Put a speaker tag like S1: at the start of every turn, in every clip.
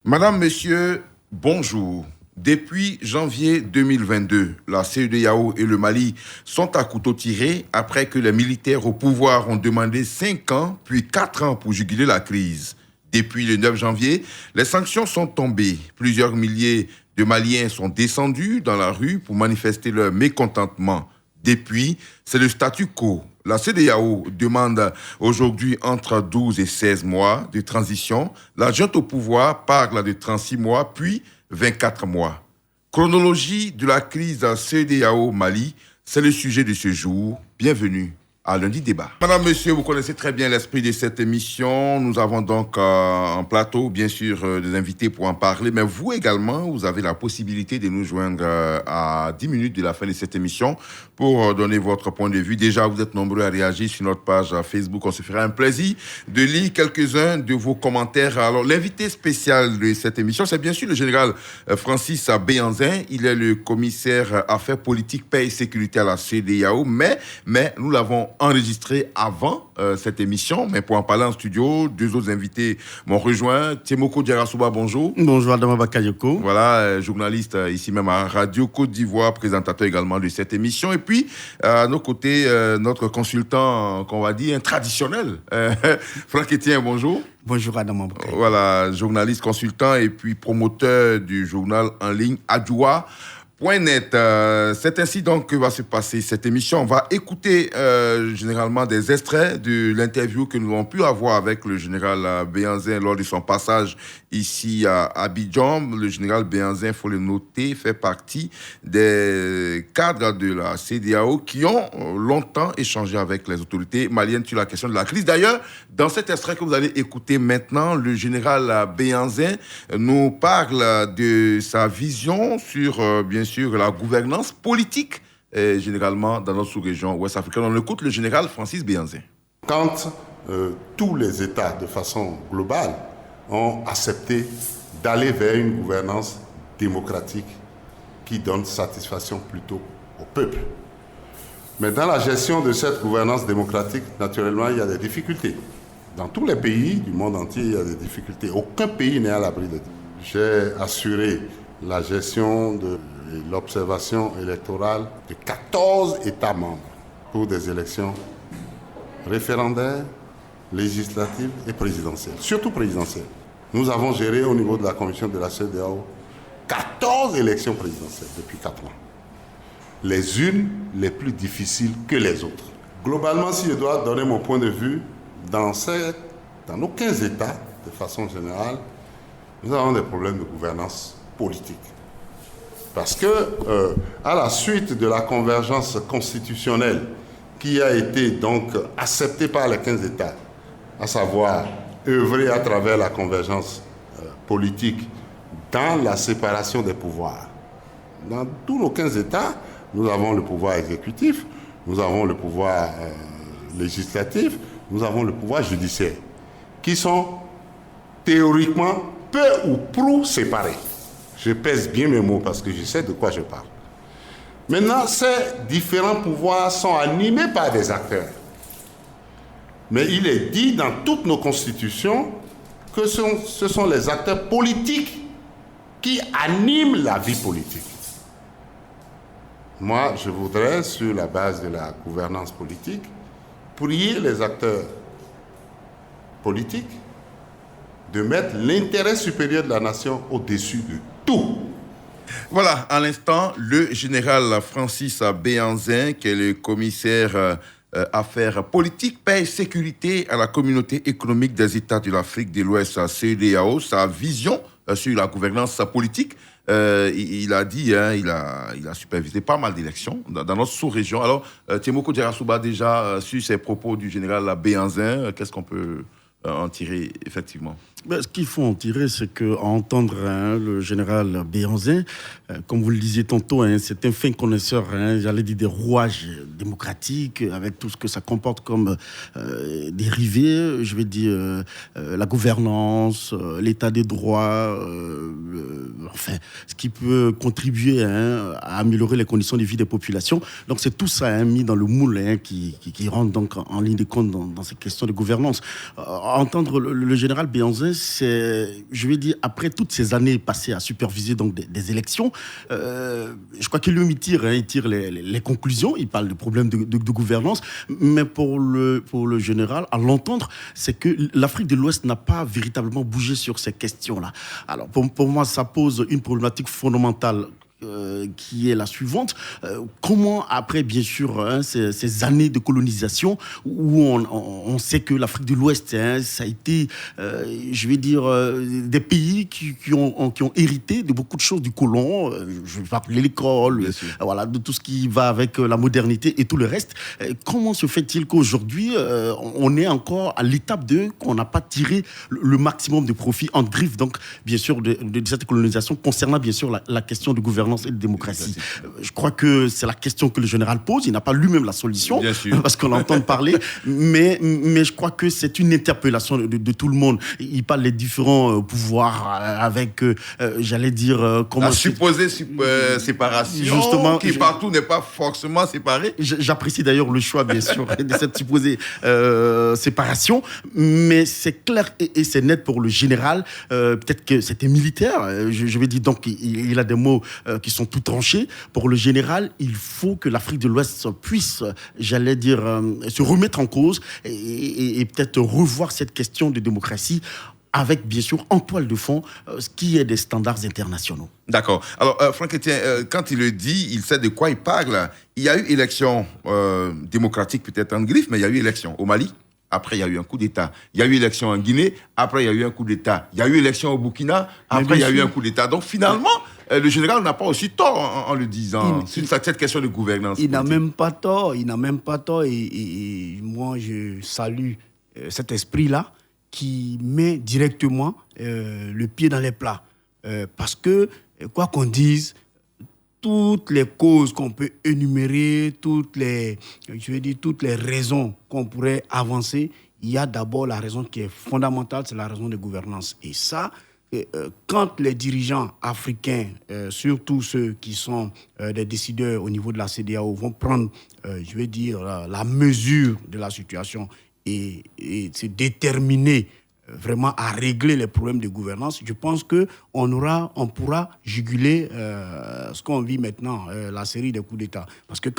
S1: Madame, Monsieur, bonjour. Depuis janvier 2022, la CEDEAO et le Mali sont à couteau tiré après que les militaires au pouvoir ont demandé 5 ans, puis 4 ans pour juguler la crise. Depuis le 9 janvier, les sanctions sont tombées. Plusieurs milliers de Maliens sont descendus dans la rue pour manifester leur mécontentement. Depuis, c'est le statu quo. La CEDEAO demande aujourd'hui entre 12 et 16 mois de transition. La junte au pouvoir parle de 36 mois, puis 24 mois. Chronologie de la crise CEDEAO Mali, c'est le sujet de ce jour. Bienvenue à Lundi Débat. Madame, Monsieur, vous connaissez très bien l'esprit de cette émission. Nous avons donc en plateau, bien sûr, des invités pour en parler. Mais vous également, vous avez la possibilité de nous joindre à 10 minutes de la fin de cette émission pour donner votre point de vue. Déjà, vous êtes nombreux à réagir sur notre page Facebook. On se fera un plaisir de lire quelques-uns de vos commentaires. Alors, l'invité spécial de cette émission, c'est bien sûr le général Francis Béhanzin. Il est le commissaire affaires politiques, paix et sécurité à la CEDEAO. Mais nous l'avons enregistré avant cette émission. Mais pour en parler en studio, deux autres invités m'ont rejoint. Temoko Diarasuba, bonjour.
S2: Bonjour, Adama Bakayoko.
S1: Voilà, journaliste ici même à Radio Côte d'Ivoire, présentateur également de cette émission. Et puis, à nos côtés, notre consultant, qu'on va dire, traditionnel, Franck Etienne, bonjour.
S2: Bonjour, Adama Bakayoko.
S1: Voilà, journaliste, consultant et puis promoteur du journal en ligne Adjoa.net. C'est ainsi donc que va se passer cette émission. On va écouter généralement des extraits de l'interview que nous avons pu avoir avec le général Béhanzin lors de son passage ici à Abidjan. Le général Béhanzin, il faut le noter, fait partie des cadres de la CEDEAO qui ont longtemps échangé avec les autorités maliennes sur la question de la crise. D'ailleurs, dans cet extrait que vous allez écouter maintenant, le général Béhanzin nous parle de sa vision sur, bien sûr, la gouvernance politique, généralement dans notre sous-région ouest africaine. On écoute le général Francis Béhanzin.
S3: Quand tous les États, de façon globale, ont accepté d'aller vers une gouvernance démocratique qui donne satisfaction plutôt au peuple. Mais dans la gestion de cette gouvernance démocratique, naturellement, il y a des difficultés. Dans tous les pays du monde entier, il y a des difficultés. Aucun pays n'est à l'abri de tout. J'ai assuré la gestion de l'observation électorale de 14 États membres pour des élections référendaires, législatives et présidentielles, surtout présidentielles. Nous avons géré au niveau de la commission de la CEDEAO 14 élections présidentielles depuis 4 ans. Les unes les plus difficiles que les autres. Globalement, si je dois donner mon point de vue, dans nos 15 États, de façon générale, nous avons des problèmes de gouvernance politique. Parce que, à la suite de la convergence constitutionnelle qui a été donc acceptée par les 15 États, à savoir œuvrer à travers la convergence politique dans la séparation des pouvoirs. Dans tous nos 15 États, nous avons le pouvoir exécutif, nous avons le pouvoir législatif, nous avons le pouvoir judiciaire, qui sont théoriquement peu ou prou séparés. Je pèse bien mes mots parce que je sais de quoi je parle. Maintenant, ces différents pouvoirs sont animés par des acteurs. Mais il est dit dans toutes nos constitutions que ce sont les acteurs politiques qui animent la vie politique. Moi, je voudrais, sur la base de la gouvernance politique, prier les acteurs politiques de mettre l'intérêt supérieur de la nation au-dessus de tout.
S1: Voilà, à l'instant, le général Francis Béhanzin, qui est le commissaire affaires politiques, paix et sécurité à la communauté économique des États de l'Afrique de l'Ouest, à CEDEAO, sa vision sur la gouvernance politique. Il a dit, il a supervisé pas mal d'élections dans notre sous-région. Alors, Temoko Diarasuba, déjà, sur ces propos du général Béhanzin, qu'est-ce qu'on peut en tirer effectivement?
S2: Ce qu'il faut en tirer, c'est qu'à entendre le général Béhanzin, comme vous le disiez tantôt, c'est un fin connaisseur, j'allais dire, des rouages démocratiques, avec tout ce que ça comporte comme dérivés, je vais dire, la gouvernance, l'état des droits, enfin, ce qui peut contribuer à améliorer les conditions de vie des populations. Donc c'est tout ça mis dans le moule qui rentre donc en ligne de compte dans ces questions de gouvernance. Entendre le général Béhanzin, c'est, je vais dire, après toutes ces années passées à superviser donc des élections, je crois qu'il lui tire les conclusions. Il parle de problèmes de gouvernance, mais pour le général, à l'entendre, c'est que l'Afrique de l'Ouest n'a pas véritablement bougé sur ces questions-là. Alors pour moi, ça pose une problématique fondamentale. Qui est la suivante. Comment, après, bien sûr, ces années de colonisation, où on sait que l'Afrique de l'Ouest, ça a été, je vais dire, des pays qui ont hérité de beaucoup de choses du colon. Je vais parler l'école, voilà, de tout ce qui va avec la modernité et tout le reste. Comment se fait-il qu'aujourd'hui, on est encore à l'étape qu'on n'a pas tiré le maximum de profit en griffe, donc, bien sûr, de cette colonisation, concernant, bien sûr, la question de gouvernance et de démocratie. Je crois que c'est la question que le général pose. Il n'a pas lui-même la solution, parce qu'on l'entend parler, mais je crois que c'est une interpellation de tout le monde. Il parle des différents pouvoirs avec, j'allais dire...
S1: la supposée séparation, justement, qui partout n'est pas forcément séparée.
S2: J'apprécie d'ailleurs le choix, bien sûr, de cette supposée séparation, mais c'est clair et c'est net pour le général. Peut-être que c'était militaire. Je vais dire, donc, il a des mots qui sont tout tranchés. Pour le général, il faut que l'Afrique de l'Ouest puisse, j'allais dire, se remettre en cause et peut-être revoir cette question de démocratie avec, bien sûr, en toile de fond, ce qui est des standards internationaux.
S1: D'accord. Alors, Franck Etienne, quand il le dit, il sait de quoi il parle. Il y a eu élection démocratique, peut-être en griffe, mais il y a eu élection au Mali. Après, il y a eu un coup d'État. Il y a eu élection en Guinée. Après, il y a eu un coup d'État. Il y a eu élection au Burkina. Après, il y a eu un coup d'État. Donc, finalement, le général n'a pas aussi tort en le disant. C'est cette question de gouvernance.
S4: Il n'a même pas tort. Il n'a même pas tort. Et moi, je salue cet esprit-là qui met directement le pied dans les plats. Parce que, quoi qu'on dise, toutes les causes qu'on peut énumérer, toutes les raisons qu'on pourrait avancer, il y a d'abord la raison qui est fondamentale, c'est la raison de gouvernance. Et ça, quand les dirigeants africains, surtout ceux qui sont des décideurs au niveau de la CEDEAO, vont prendre, la mesure de la situation et se déterminer vraiment à régler les problèmes de gouvernance, je pense qu'on pourra juguler ce qu'on vit maintenant, la série des coups d'État. Parce que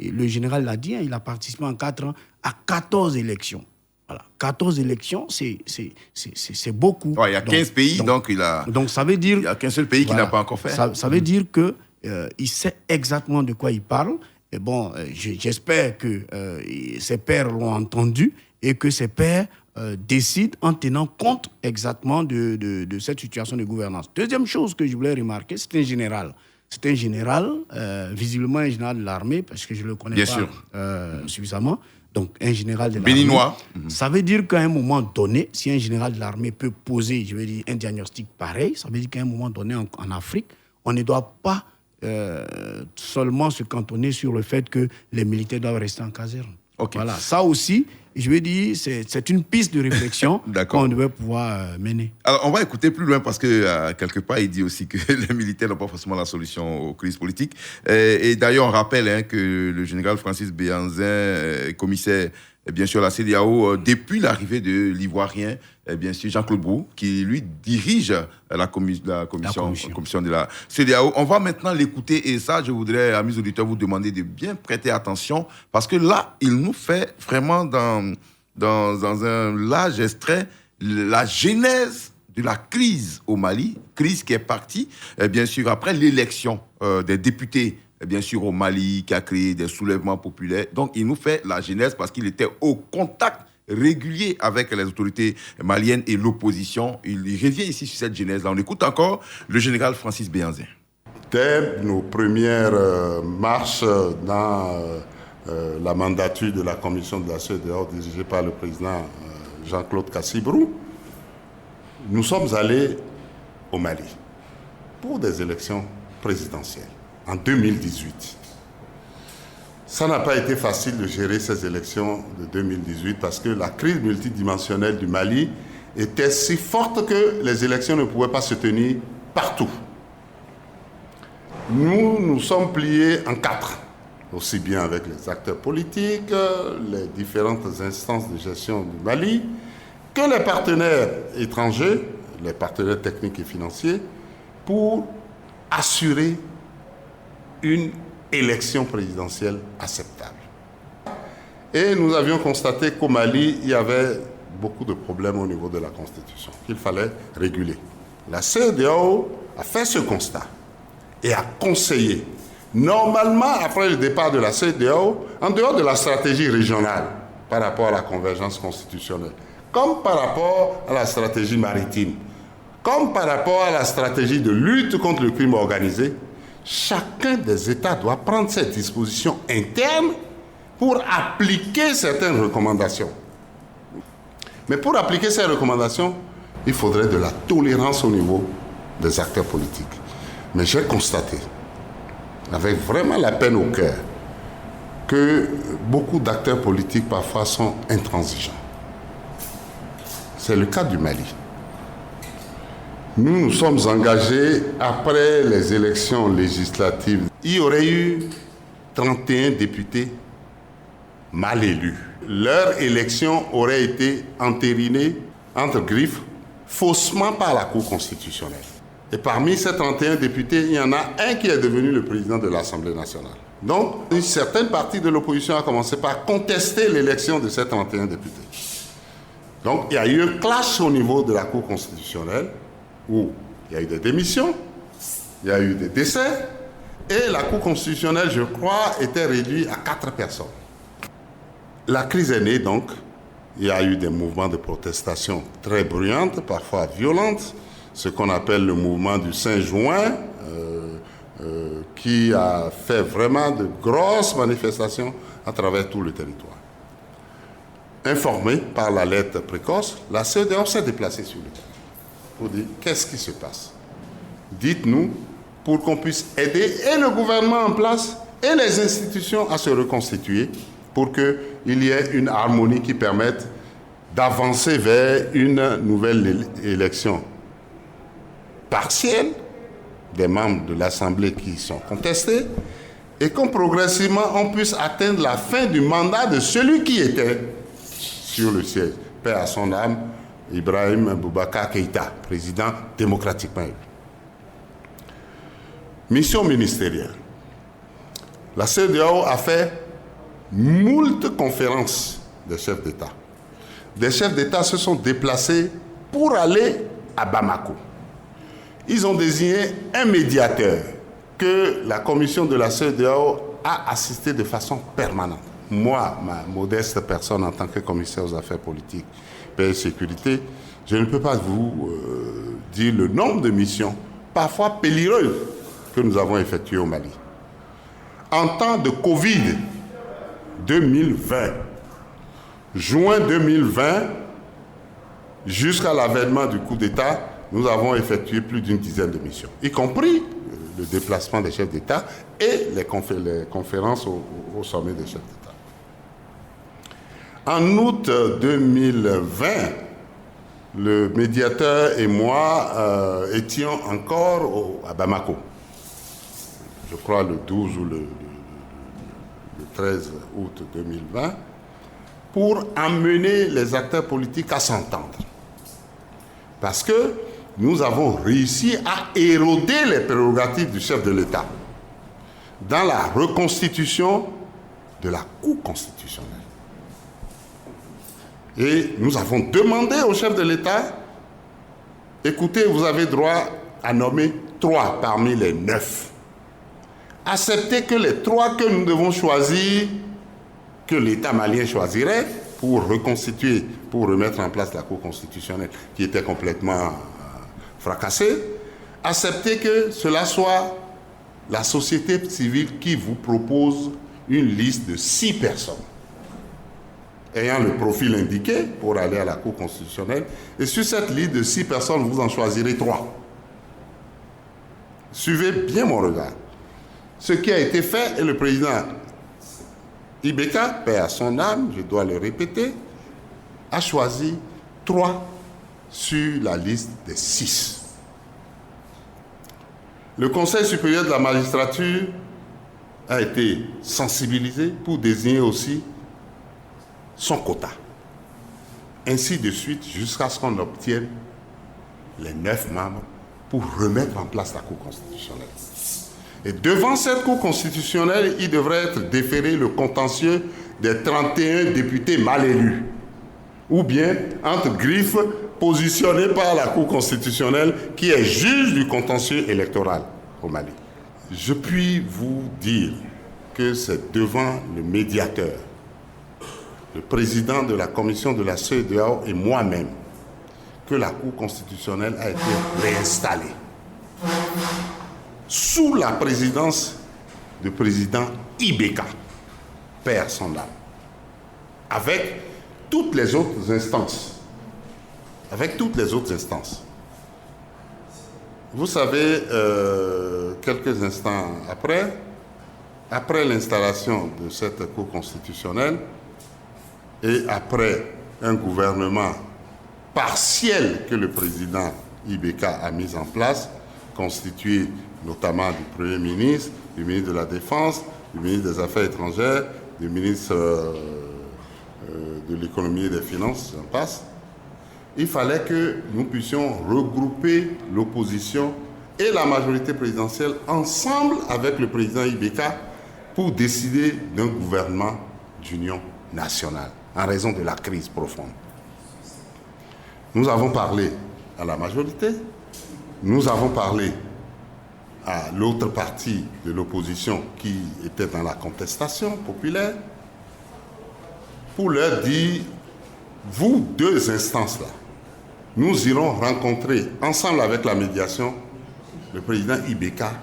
S4: le général l'a dit, il a participé en 4 ans à 14 élections. Voilà. 14 élections, c'est beaucoup.
S1: Ouais, il y a 15 pays, donc
S4: ça veut dire...
S1: Il n'y a qu'un seul pays qui n'a pas encore fait.
S4: Ça veut dire qu'il sait exactement de quoi il parle. Et bon, j'espère que ses pairs l'ont entendu et que ses pairs décide en tenant compte exactement de cette situation de gouvernance. Deuxième chose que je voulais remarquer, c'est un général. C'est un général, visiblement un général de l'armée, parce que je ne le connais pas suffisamment. Donc, un général de l'armée.
S1: Béninois.
S4: Ça veut dire qu'à un moment donné, si un général de l'armée peut poser, un diagnostic pareil, ça veut dire qu'à un moment donné, en Afrique, on ne doit pas seulement se cantonner sur le fait que les militaires doivent rester en caserne.
S1: Okay.
S4: Voilà, ça aussi, c'est une piste de réflexion qu'on devait pouvoir mener.
S1: Alors, on va écouter plus loin parce que, quelque part, il dit aussi que les militaires n'ont pas forcément la solution aux crises politiques. Et d'ailleurs, on rappelle que le général Francis Béhanzin, commissaire, bien sûr, la CEDEAO, depuis l'arrivée de l'Ivoirien, bien sûr, Jean-Claude Brou, qui, lui, dirige la commission de la CEDEAO. On va maintenant l'écouter et ça, je voudrais, à mes auditeurs, vous demander de bien prêter attention parce que là, il nous fait vraiment dans un large extrait la genèse de la crise au Mali, crise qui est partie, bien sûr, après l'élection des députés, bien sûr, au Mali, qui a créé des soulèvements populaires. Donc, il nous fait la genèse parce qu'il était au contact régulier avec les autorités maliennes et l'opposition. Il revient ici sur cette genèse-là. On écoute encore le général Francis Béhanzin.
S3: Dès nos premières marches dans la mandature de la commission de la CEDEAO dirigée par le président Jean-Claude Cassibrou, nous sommes allés au Mali pour des élections présidentielles en 2018. Ça n'a pas été facile de gérer ces élections de 2018 parce que la crise multidimensionnelle du Mali était si forte que les élections ne pouvaient pas se tenir partout. Nous nous sommes pliés en 4, aussi bien avec les acteurs politiques, les différentes instances de gestion du Mali que les partenaires étrangers, les partenaires techniques et financiers, pour assurer une élection présidentielle acceptable. Et nous avions constaté qu'au Mali, il y avait beaucoup de problèmes au niveau de la Constitution, qu'il fallait réguler. La CEDEAO a fait ce constat et a conseillé. Normalement, après le départ de la CEDEAO, en dehors de la stratégie régionale par rapport à la convergence constitutionnelle, comme par rapport à la stratégie maritime, comme par rapport à la stratégie de lutte contre le crime organisé, chacun des États doit prendre ses dispositions internes pour appliquer certaines recommandations. Mais pour appliquer ces recommandations, il faudrait de la tolérance au niveau des acteurs politiques. Mais j'ai constaté, avec vraiment la peine au cœur, que beaucoup d'acteurs politiques parfois sont intransigeants. C'est le cas du Mali. Nous nous sommes engagés après les élections législatives. Il y aurait eu 31 députés mal élus. Leur élection aurait été entérinée, entre griffes, faussement par la Cour constitutionnelle. Et parmi ces 31 députés, il y en a un qui est devenu le président de l'Assemblée nationale. Donc, une certaine partie de l'opposition a commencé par contester l'élection de ces 31 députés. Donc, il y a eu un clash au niveau de la Cour constitutionnelle où il y a eu des démissions, il y a eu des décès, et la Cour constitutionnelle, je crois, était réduite à 4 personnes. La crise est née donc, il y a eu des mouvements de protestation très bruyantes, parfois violentes, ce qu'on appelle le mouvement du 5 juin, qui a fait vraiment de grosses manifestations à travers tout le territoire. Informée par la lettre précoce, la CEDEAO s'est déplacée sur le terrain pour dire qu'est-ce qui se passe. Dites-nous pour qu'on puisse aider et le gouvernement en place et les institutions à se reconstituer pour qu'il y ait une harmonie qui permette d'avancer vers une nouvelle élection partielle des membres de l'Assemblée qui sont contestés et qu'on progressivement on puisse atteindre la fin du mandat de celui qui était sur le siège. Paix à son âme, Ibrahim Boubacar Keïta, président démocratiquement élu. Mission ministérielle. La CEDEAO a fait moult conférences des chefs d'État. Des chefs d'État se sont déplacés pour aller à Bamako. Ils ont désigné un médiateur que la commission de la CEDEAO a assisté de façon permanente. Moi, ma modeste personne en tant que commissaire aux affaires politiques, paix et sécurité, je ne peux pas vous dire le nombre de missions, parfois périlleuses, que nous avons effectuées au Mali. En temps de Covid 2020, juin 2020, jusqu'à l'avènement du coup d'État, nous avons effectué plus d'une dizaine de missions, y compris le déplacement des chefs d'État et les conférences au sommet des chefs d'État. En août 2020, le médiateur et moi étions encore à Bamako. Je crois le 12 ou le 13 août 2020, pour amener les acteurs politiques à s'entendre. Parce que nous avons réussi à éroder les prérogatives du chef de l'État dans la reconstitution de la Cour constitutionnelle. Et nous avons demandé au chef de l'État, écoutez, vous avez droit à nommer 3 parmi les 9. Acceptez que les 3 que nous devons choisir, que l'État malien choisirait pour reconstituer, pour remettre en place la Cour constitutionnelle qui était complètement fracassée, acceptez que cela soit la société civile qui vous propose une liste de 6 personnes ayant le profil indiqué pour aller à la Cour constitutionnelle. Et sur cette liste de 6 personnes, vous en choisirez 3. Suivez bien mon regard. Ce qui a été fait, et le président Ibeka, paix à son âme, je dois le répéter, a choisi 3 sur la liste des 6. Le Conseil supérieur de la magistrature a été sensibilisé pour désigner aussi son quota. ainsi de suite, jusqu'à ce qu'on obtienne les 9 membres pour remettre en place la Cour constitutionnelle. Et devant cette Cour constitutionnelle, il devrait être déféré le contentieux des 31 députés mal élus, ou bien entre griffes positionnés par la Cour constitutionnelle qui est juge du contentieux électoral au Mali. Je puis vous dire que c'est devant le médiateur, le président de la commission de la CEDEAO et moi-même que la Cour constitutionnelle a été réinstallée sous la présidence du président Ibeka, père son âme, avec toutes les autres instances. Vous savez, quelques instants après l'installation de cette Cour constitutionnelle et après un gouvernement partiel que le président Ibeka a mis en place, constitué notamment du Premier ministre, du ministre de la Défense, du ministre des Affaires étrangères, du ministre de l'économie et des finances, j'en passe. Il fallait que nous puissions regrouper l'opposition et la majorité présidentielle ensemble avec le président Ibeka pour décider d'un gouvernement d'union nationale en raison de la crise profonde. Nous avons parlé à la majorité, nous avons parlé à l'autre partie de l'opposition qui était dans la contestation populaire pour leur dire, vous deux instances-là, nous irons rencontrer ensemble avec la médiation le président Ibeka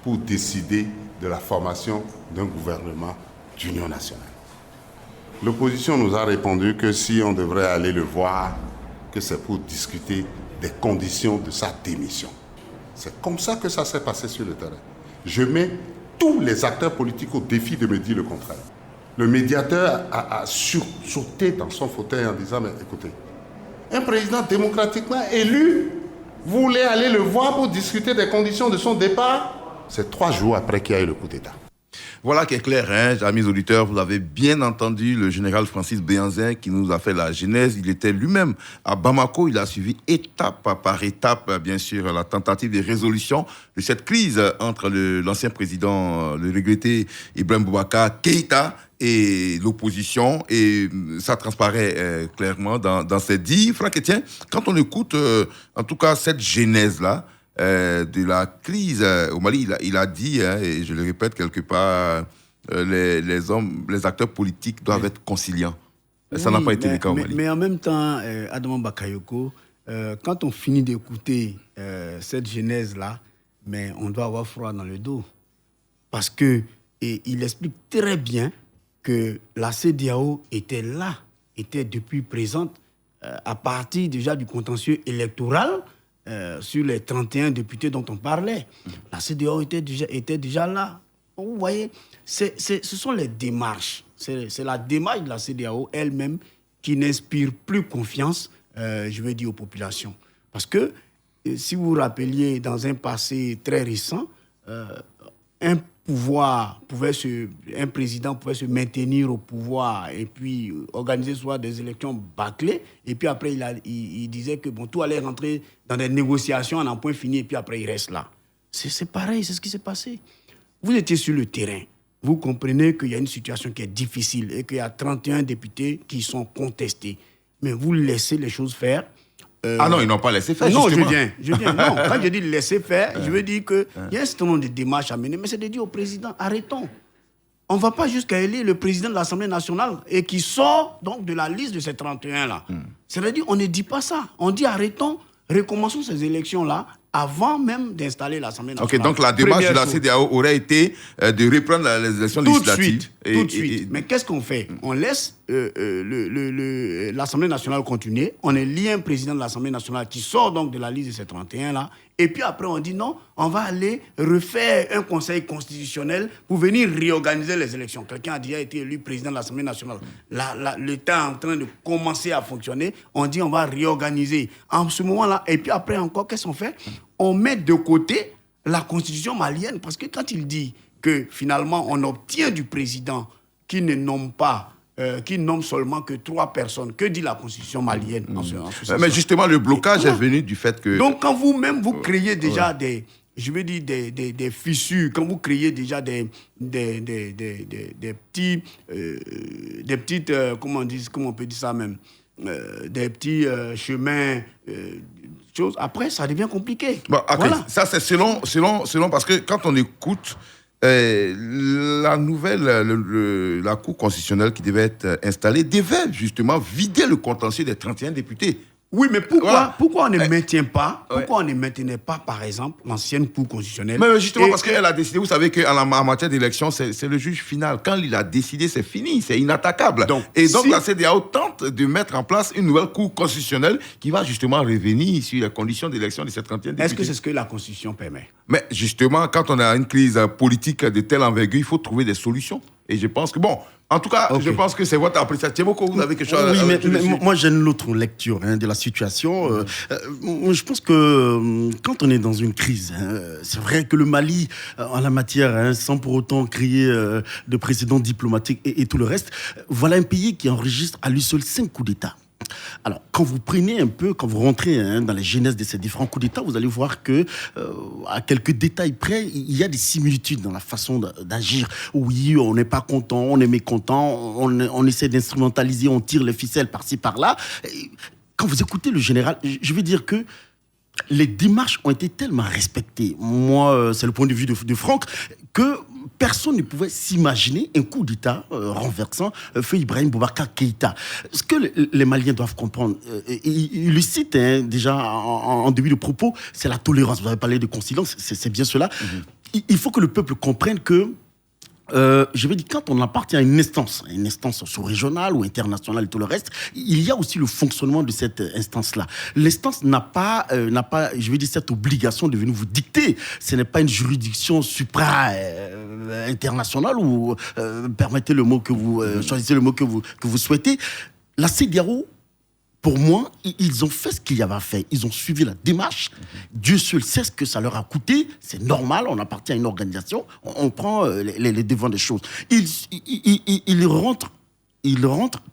S3: pour décider de la formation d'un gouvernement d'union nationale. L'opposition nous a répondu que si on devrait aller le voir, que c'est pour discuter des conditions de sa démission. C'est comme ça que ça s'est passé sur le terrain. Je mets tous les acteurs politiques au défi de me dire le contraire. Le médiateur a sauté dans son fauteuil en disant, mais écoutez, un président démocratiquement élu, vous voulez aller le voir pour discuter des conditions de son départ? C'est 3 jours après qu'il y a eu le coup d'État.
S1: Voilà qui est clair, hein, amis auditeurs, vous avez bien entendu le général Francis Béhanzin qui nous a fait la genèse. Il était lui-même à Bamako, il a suivi étape par étape, bien sûr, la tentative de résolution de cette crise entre l'ancien président, le regretté Ibrahim Boubacar Keïta et l'opposition, et ça transparaît clairement dans ses dires. Franck Etienne, quand on écoute, en tout cas, cette genèse-là, de la crise au Mali, il a dit, hein, et je le répète quelque part, les acteurs politiques doivent être conciliants. Ça n'a pas été le cas au Mali.
S4: Mais en même temps, Adama Bakayoko, quand on finit d'écouter cette genèse-là, mais on doit avoir froid dans le dos. Parce qu'il explique très bien que la CEDEAO était là, était depuis présente, à partir déjà du contentieux électoral, sur les 31 députés dont on parlait. La CEDEAO était déjà là. Vous voyez, ce sont les démarches. C'est la démarche de la CEDEAO elle-même qui n'inspire plus confiance, je veux dire, aux populations. Parce que, si vous vous rappeliez, dans un passé très récent, un président pouvait se maintenir au pouvoir et puis organiser soit des élections bâclées, et puis après il disait que bon, tout allait rentrer dans des négociations en un point fini, et puis après il reste là. C'est pareil, c'est ce qui s'est passé. Vous étiez sur le terrain, vous comprenez qu'il y a une situation qui est difficile et qu'il y a 31 députés qui sont contestés, mais vous laissez les choses faire.
S1: Ah non, ils n'ont pas laissé faire,
S4: non,
S1: justement.
S4: je viens. Non, quand je dis laisser faire, je veux dire qu'il y a un certain nombre de démarches à mener, mais c'est de dire au président, arrêtons. On ne va pas jusqu'à élire le président de l'Assemblée nationale et qui sort donc de la liste de ces 31-là. C'est-à-dire, on ne dit pas ça. On dit arrêtons, recommençons ces élections-là avant même d'installer l'Assemblée nationale.
S1: Ok, donc la démarche de la CEDEAO aurait été de reprendre les élections législatives.
S4: Tout de suite. Mais qu'est-ce qu'on fait? On laisse l'Assemblée nationale continuer. On élit un président de l'Assemblée nationale qui sort donc de la liste de ces 31-là. Et puis après, on dit non, on va aller refaire un conseil constitutionnel pour venir réorganiser les élections. Quelqu'un a déjà été élu président de l'Assemblée nationale. L'État est en train de commencer à fonctionner. On dit on va réorganiser. En ce moment-là, et puis après encore, qu'est-ce qu'on fait? On met de côté la constitution malienne. Parce que quand il dit que finalement, on obtient du président qui ne nomme pas qui nomme seulement que 3 personnes. Que dit la constitution malienne en ce sens?
S1: Mais justement, le blocage est venu du fait que...
S4: Donc, quand vous-même, vous créez déjà des fissures, quand vous créez déjà des petites, comment on peut dire ça même, des petits chemins, choses, après, ça devient compliqué.
S1: Bon, okay.
S4: Voilà.
S1: Ça, c'est selon, parce que quand on écoute la nouvelle, la Cour constitutionnelle qui devait être installée, devait justement vider le contentieux des 31 députés.
S4: Oui, mais pourquoi on ne maintient pas, pourquoi on ne maintenait pas, par exemple, l'ancienne Cour constitutionnelle?
S1: Mais justement, parce qu'elle a décidé, vous savez qu'en matière d'élection, c'est le juge final. Quand il a décidé, c'est fini, c'est inattaquable. Donc la CEDEAO tente de mettre en place une nouvelle Cour constitutionnelle qui va justement revenir sur les conditions d'élection de ces 31 députés.
S4: Est-ce que c'est ce que la Constitution permet?
S1: Mais justement, quand on a une crise politique de telle envergure, il faut trouver des solutions. Et je pense que, en tout cas, je pense que c'est votre appréciation. Thiemoko, vous avez quelque chose à
S2: dire? Oui, mais moi, j'ai une autre lecture de la situation. Je pense que quand on est dans une crise, c'est vrai que le Mali, en la matière, sans pour autant créer de précédents diplomatiques et tout le reste, voilà un pays qui enregistre à lui seul 5 coups d'État. Alors, quand vous prenez un peu, quand vous rentrez dans les genèses de ces différents coups d'État, vous allez voir que, à quelques détails près, il y a des similitudes dans la façon d'agir. Oui, on n'est pas content, on est mécontent, on essaie d'instrumentaliser, on tire les ficelles par-ci, par-là. Et quand vous écoutez le général, je veux dire que les démarches ont été tellement respectées. Moi, c'est le point de vue de Franck, que personne ne pouvait s'imaginer un coup d'État renversant feu Ibrahim Boubacar Keïta. Ce que les Maliens doivent comprendre, il le cite déjà en début de propos, c'est la tolérance. Vous avez parlé de conciliance, c'est bien cela. Il faut que le peuple comprenne que je veux dire, quand on appartient à une instance sous-régionale ou internationale et tout le reste, il y a aussi le fonctionnement de cette instance-là. L'instance n'a pas, je veux dire, cette obligation de venir vous dicter. Ce n'est pas une juridiction supra-internationale ou permettez le mot que vous, choisissez le mot que vous souhaitez. La CEDEAO, pour moi, ils ont fait ce qu'il y avait à faire. Ils ont suivi la démarche. Dieu seul sait ce que ça leur a coûté. C'est normal, on appartient à une organisation. On prend les devants des choses. Ils rentrent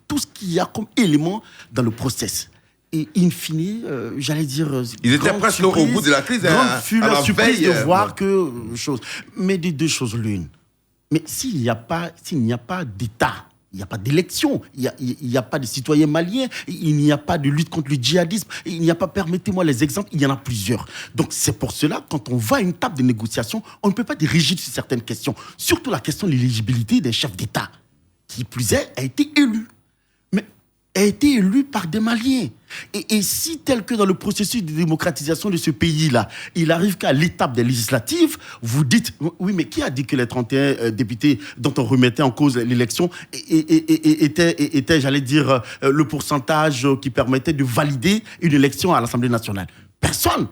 S2: tout ce qu'il y a comme élément dans le process. Et in fine, j'allais dire...
S1: Ils étaient presque au bout de la crise.
S2: Grande surprise de voir que... Mais des deux choses l'une. Mais s'il n'y a pas d'État, il n'y a pas d'élection, il n'y a pas de citoyens maliens, il n'y a pas de lutte contre le djihadisme, il n'y a pas, permettez-moi les exemples, il y en a plusieurs. Donc c'est pour cela, quand on va à une table de négociation, on ne peut pas être rigide sur certaines questions, surtout la question de l'éligibilité des chefs d'État, qui plus est, a été élu. Mais a été élu par des Maliens. Et si, tel que dans le processus de démocratisation de ce pays-là, il arrive qu'à l'étape des législatives, vous dites, oui, mais qui a dit que les 31 députés dont on remettait en cause l'élection étaient, j'allais dire, le pourcentage qui permettait de valider une élection à l'Assemblée nationale? Personne.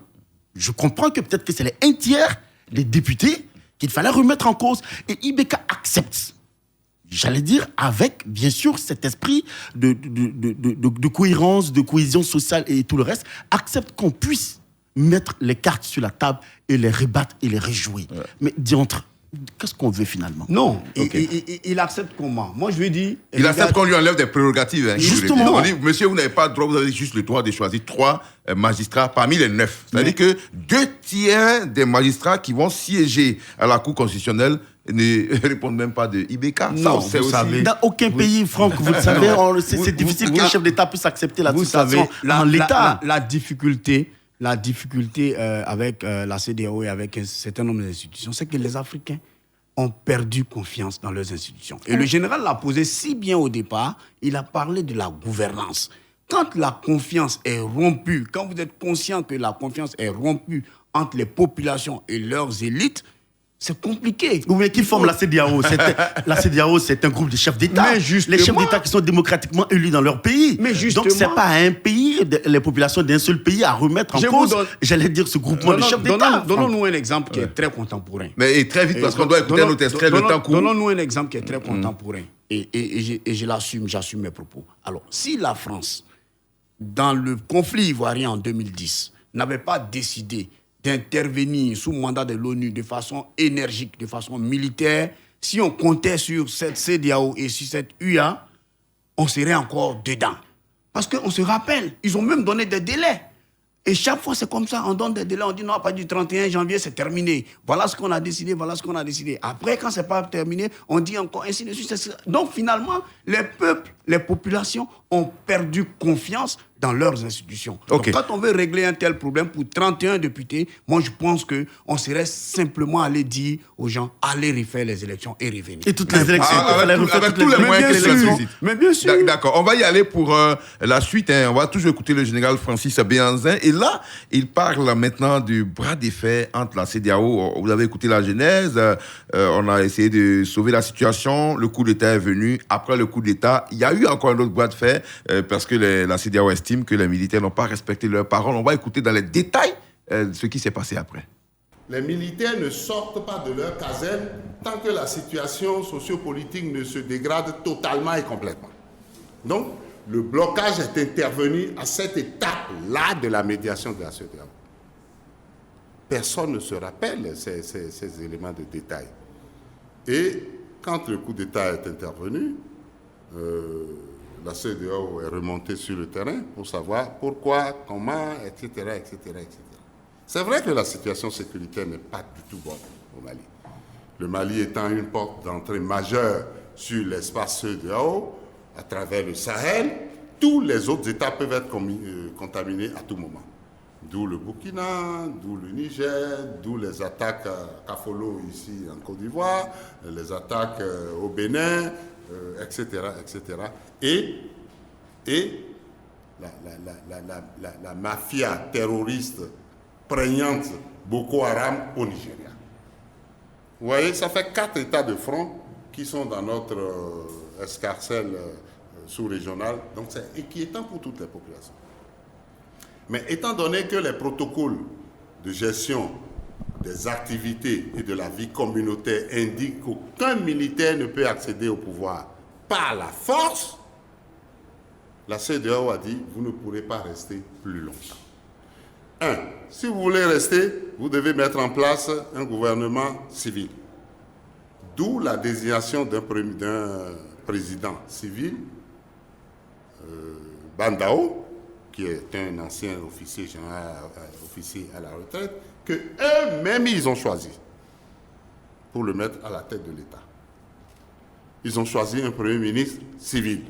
S2: Je comprends que peut-être que c'est les 1/3 des députés qu'il fallait remettre en cause. Et IBK accepte. J'allais dire avec, bien sûr, cet esprit de cohérence, de cohésion sociale et tout le reste, accepte qu'on puisse mettre les cartes sur la table et les rebattre et les rejouer. Ouais. Mais diantre, qu'est-ce qu'on veut finalement?
S4: Non, il accepte comment? Moi, je lui dis...
S1: Il accepte qu'on lui enlève des prérogatives. Hein,
S2: justement.
S1: On dit, monsieur, vous n'avez pas le droit, vous avez juste le droit de choisir 3 magistrats parmi les 9. C'est-à-dire que 2/3 des magistrats qui vont siéger à la Cour constitutionnelle ne répondent même pas de IBK.
S4: Non, ça, vous savez.
S2: Dans aucun pays, Franck, vous le savez, c'est difficile qu'un chef d'État puisse accepter la situation dans l'État.
S4: La difficulté avec la CEDEAO et avec un certain nombre d'institutions, c'est que les Africains ont perdu confiance dans leurs institutions. Et le général l'a posé si bien au départ, il a parlé de la gouvernance. Quand la confiance est rompue, quand vous êtes conscient que la confiance est rompue entre les populations et leurs élites, c'est compliqué.
S2: Oui, qui forme la CEDEAO? La CEDEAO, c'est un groupe de chefs d'État. Les chefs d'État qui sont démocratiquement élus dans leur pays. Donc, ce n'est pas à un pays, les populations d'un seul pays à remettre en cause, j'allais dire, ce groupement de chefs d'État.
S4: Donnons-nous un exemple qui est très contemporain.
S1: Mais très vite, parce qu'on doit écouter notre extrait, le temps court.
S4: Donnons-nous un exemple qui est très contemporain. Et je l'assume, j'assume mes propos. Alors, si la France, dans le conflit ivoirien en 2010, n'avait pas décidé d'intervenir sous mandat de l'ONU de façon énergique, de façon militaire, si on comptait sur cette CEDEAO et sur cette UA, on serait encore dedans. Parce qu'on se rappelle, ils ont même donné des délais. Et chaque fois, c'est comme ça, on donne des délais, on dit non, pas du 31 janvier, c'est terminé. Voilà ce qu'on a décidé, voilà ce qu'on a décidé. Après, quand c'est pas terminé, on dit encore ainsi de suite. Donc finalement, les peuples, les populations ont perdu confiance dans leurs institutions.
S1: Okay.
S4: Donc, quand on veut régler un tel problème pour 31 députés, moi je pense qu'on serait simplement allé dire aux gens, allez refaire les élections et revenir.
S2: Et toutes les élections,
S1: avec tous les moyens que cela suscite.
S4: Mais bien sûr.
S1: D'accord, on va y aller pour la suite. On va toujours écouter le général Francis Béhanzin. Et là, il parle maintenant du bras de fer entre la CEDEAO. Vous avez écouté la genèse. On a essayé de sauver la situation. Le coup d'État est venu. Après le coup d'État, il y a eu encore un autre bras de fer parce que la CEDEAO estime que les militaires n'ont pas respecté leurs paroles. On va écouter dans les détails ce qui s'est passé après.
S3: Les militaires ne sortent pas de leur caserne tant que la situation sociopolitique ne se dégrade totalement et complètement. Donc, le blocage est intervenu à cette étape-là de la médiation de la CEDEAO. Personne ne se rappelle ces éléments de détail. Et quand le coup d'État est intervenu, la CEDEAO est remontée sur le terrain pour savoir pourquoi, comment, etc., etc., etc. C'est vrai que la situation sécuritaire n'est pas du tout bonne au Mali. Le Mali étant une porte d'entrée majeure sur l'espace CEDEAO, à travers le Sahel, tous les autres États peuvent être contaminés à tout moment. D'où le Burkina, d'où le Niger, d'où les attaques à Kafolo ici en Côte d'Ivoire, les attaques au Bénin, etc., etc. Et la mafia terroriste prégnante Boko Haram au Nigeria. Vous voyez, ça fait 4 États de front qui sont dans notre escarcelle sous-régionale. Donc c'est inquiétant pour toutes les populations. Mais étant donné que les protocoles de gestion des activités et de la vie communautaire indiquent qu'aucun militaire ne peut accéder au pouvoir par la force, la CEDEAO a dit, vous ne pourrez pas rester plus longtemps. 1. Si vous voulez rester, vous devez mettre en place un gouvernement civil. D'où la désignation d'un président civil, Bandao, qui est un ancien officier général, officier à la retraite, que eux-mêmes ils ont choisi pour le mettre à la tête de l'État. Ils ont choisi un premier ministre civil.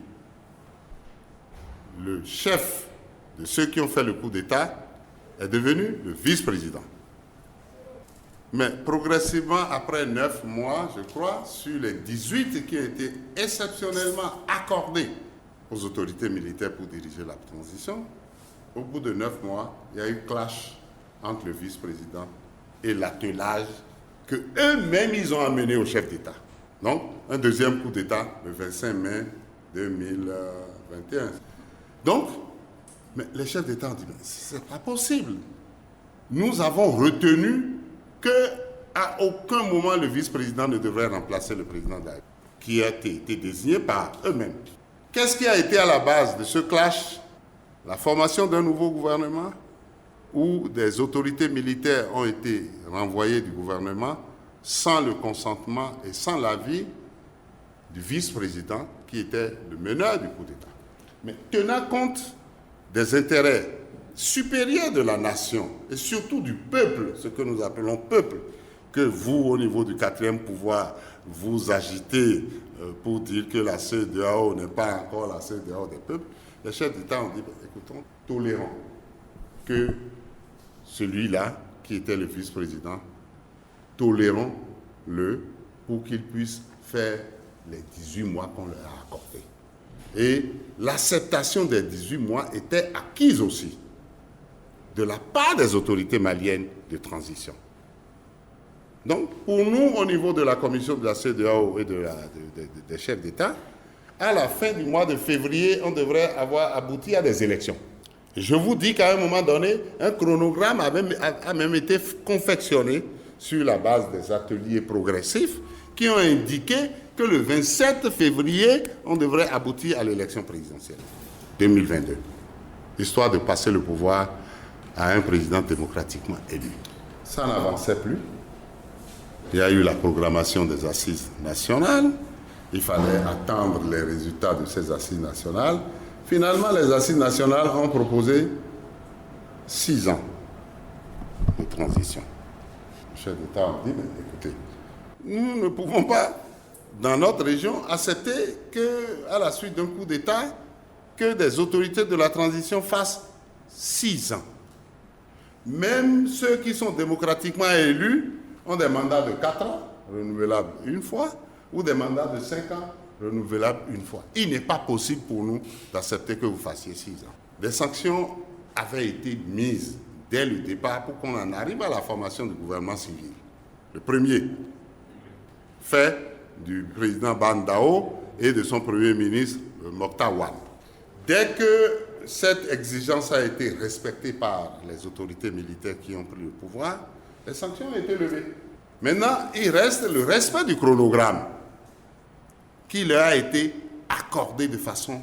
S3: Le chef de ceux qui ont fait le coup d'État est devenu le vice-président. Mais progressivement, après 9 mois, je crois, sur les 18 qui ont été exceptionnellement accordés aux autorités militaires pour diriger la transition, au bout de 9 mois, il y a eu clash entre le vice-président et l'attelage que eux-mêmes ils ont amené au chef d'État. Donc, un deuxième coup d'État le 25 mai 2021. Donc, mais les chefs d'État ont dit, c'est pas possible. Nous avons retenu qu'à aucun moment le vice-président ne devrait remplacer le président de la République, qui a été désigné par eux-mêmes. Qu'est-ce qui a été à la base de ce clash? La formation d'un nouveau gouvernement où des autorités militaires ont été renvoyées du gouvernement sans le consentement et sans l'avis du vice-président qui était le meneur du coup d'État. Mais tenant compte des intérêts supérieurs de la nation et surtout du peuple, ce que nous appelons peuple, que vous, au niveau du 4e pouvoir, vous agitez pour dire que la CEDEAO n'est pas encore la CEDEAO des peuples, les chefs d'État ont dit, écoutons, tolérons que celui-là, qui était le vice-président, tolérons-le pour qu'il puisse faire les 18 mois qu'on leur a accordés. Et l'acceptation des 18 mois était acquise aussi de la part des autorités maliennes de transition. Donc, pour nous, au niveau de la commission de la CEDEAO et des chefs d'État, à la fin du mois de février, on devrait avoir abouti à des élections. Je vous dis qu'à un moment donné, un chronogramme a même été confectionné sur la base des ateliers progressifs qui ont indiqué que le 27 février, on devrait aboutir à l'élection présidentielle 2022, histoire de passer le pouvoir à un président démocratiquement élu. Ça n'avançait plus. Il y a eu la programmation des assises nationales. Il fallait attendre les résultats de ces assises nationales. Finalement, les assises nationales ont proposé 6 ans de transition. Le chef d'État a dit, mais écoutez, nous ne pouvons pas, dans notre région, accepter qu'à la suite d'un coup d'État, que des autorités de la transition fassent 6 ans. Même ceux qui sont démocratiquement élus ont des mandats de 4 ans, renouvelables une fois, ou des mandats de 5 ans, renouvelables une fois. Il n'est pas possible pour nous d'accepter que vous fassiez 6 ans. Des sanctions avaient été mises dès le départ pour qu'on en arrive à la formation du gouvernement civil. Le premier, fait du président Bandao et de son premier ministre, Mokhtar Wane. Dès que cette exigence a été respectée par les autorités militaires qui ont pris le pouvoir, les sanctions ont été levées. Maintenant, il reste le respect du chronogramme qui leur a été accordé de façon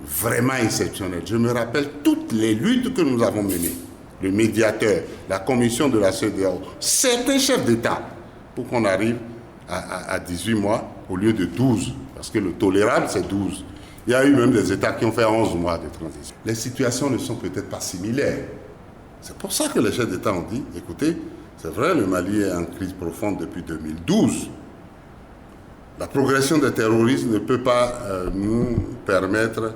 S3: vraiment exceptionnelle. Je me rappelle toutes les luttes que nous avons menées. Le médiateur, la commission de la CEDEAO, certains chefs d'État, pour qu'on arrive à 18 mois au lieu de 12, parce que le tolérable, c'est 12. Il y a eu même des États qui ont fait 11 mois de transition. Les situations ne sont peut-être pas similaires. C'est pour ça que les chefs d'État ont dit, écoutez, c'est vrai, le Mali est en crise profonde depuis 2012. La progression des terroristes ne peut pas nous permettre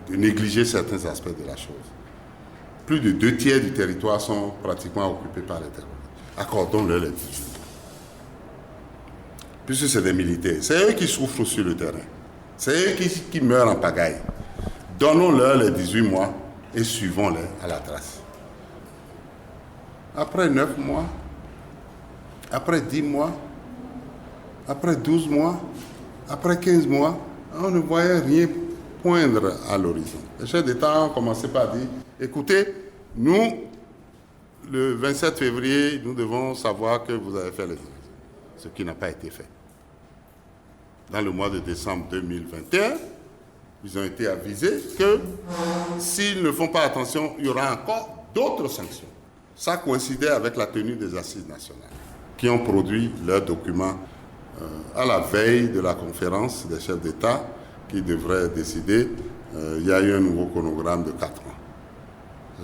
S3: de négliger certains aspects de la chose. Plus de 2/3 du territoire sont pratiquement occupés par les terroristes. Accordons-leur les 18 mois. Puisque c'est des militaires, c'est eux qui souffrent sur le terrain. C'est eux qui meurent en pagaille. Donnons-leur les 18 mois et suivons-les à la trace. Après 9 mois, après 10 mois, après 12 mois, après 15 mois, on ne voyait rien poindre à l'horizon. Les chefs d'État ont commencé par dire, écoutez, nous, le 27 février, nous devons savoir que vous avez fait les élections, ce qui n'a pas été fait. Dans le mois de décembre 2021, ils ont été avisés que s'ils ne font pas attention, il y aura encore d'autres sanctions. Ça coïncidait avec la tenue des assises nationales, qui ont produit leurs documents à la veille de la conférence des chefs d'État qui devraient décider. Il y a eu un nouveau chronogramme de 4 ans.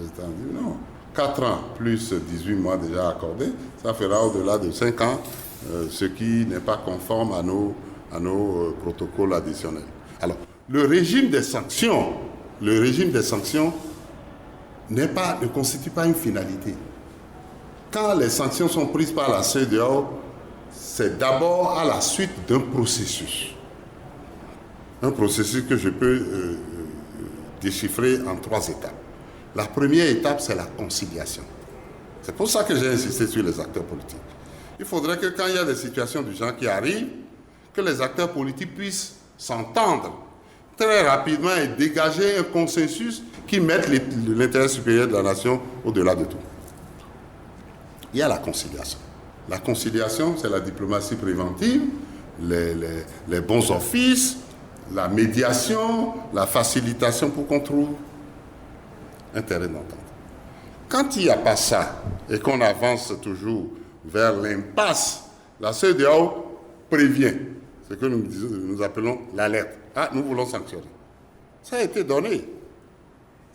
S3: Les États ont dit non, 4 ans plus 18 mois déjà accordés, ça fera au-delà de 5 ans, ce qui n'est pas conforme à nos protocoles additionnels. Alors, le régime des sanctions ne constitue pas une finalité. Quand les sanctions sont prises par la CEDEAO, c'est d'abord à la suite d'un processus. Un processus que je peux déchiffrer en 3 étapes. La première étape, c'est la conciliation. C'est pour ça que j'ai insisté sur les acteurs politiques. Il faudrait que quand il y a des situations du genre qui arrivent, que les acteurs politiques puissent s'entendre très rapidement et dégager un consensus qui mette l'intérêt supérieur de la nation au-delà de tout. Il y a la conciliation. La conciliation, c'est la diplomatie préventive, les bons offices, la médiation, la facilitation pour qu'on trouve un terrain d'entente. Quand il n'y a pas ça et qu'on avance toujours vers l'impasse, la CEDEAO prévient, ce que nous appelons l'alerte. Ah, nous voulons sanctionner. Ça a été donné.